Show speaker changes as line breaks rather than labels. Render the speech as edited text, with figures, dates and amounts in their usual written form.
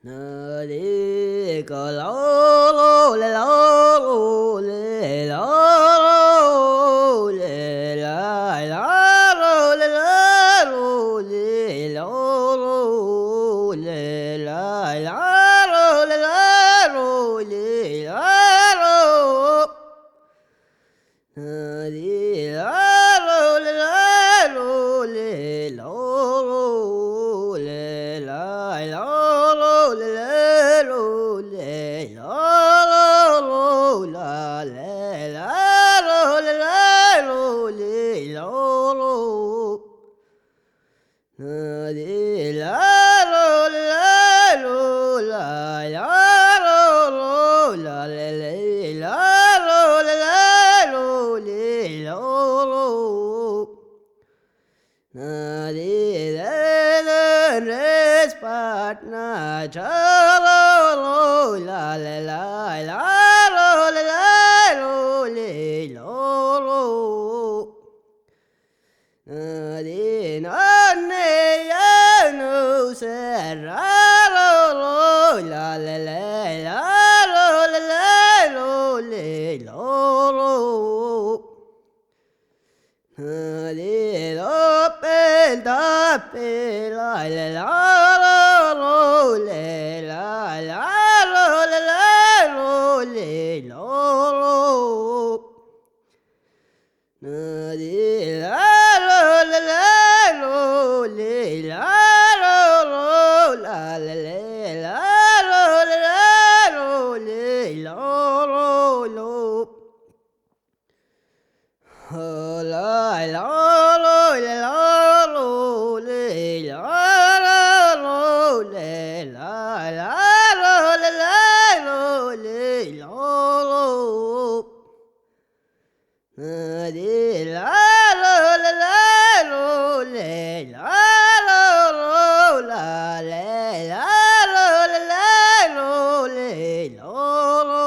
Nơ đi cờ lô lô lê lô lô lê lô lô lê lại lô lô lê lô lô lê lô lô lê lại lô lô lê lô lô lê lô lô nơ đi lô lô lê lô lê lô lô lê lại lô lô lê lô lê lô lô la lê la lô lê lô lê lô lô nơ đi la lô lê lô la la lô lô la lê lê la lô lê lô lê lô lô na di le le re spat na cha lo lo la le la la lo le la lo le lo lo na di na ne ya no se ra lo lo la le la lo le lo le lo lo đi đó bên đó bên lại la la lô lê la la lô lê la lô lê lô lô đi la lô lê la lô lê la lô lô la lê lê la lô lê la lô lê lô lô lô la la la la lô lê la la lô lê la la lô lê la lô lê lô lô đi la lô lê la lô lê la lô lô la lê la lô lê la lô lê lô lô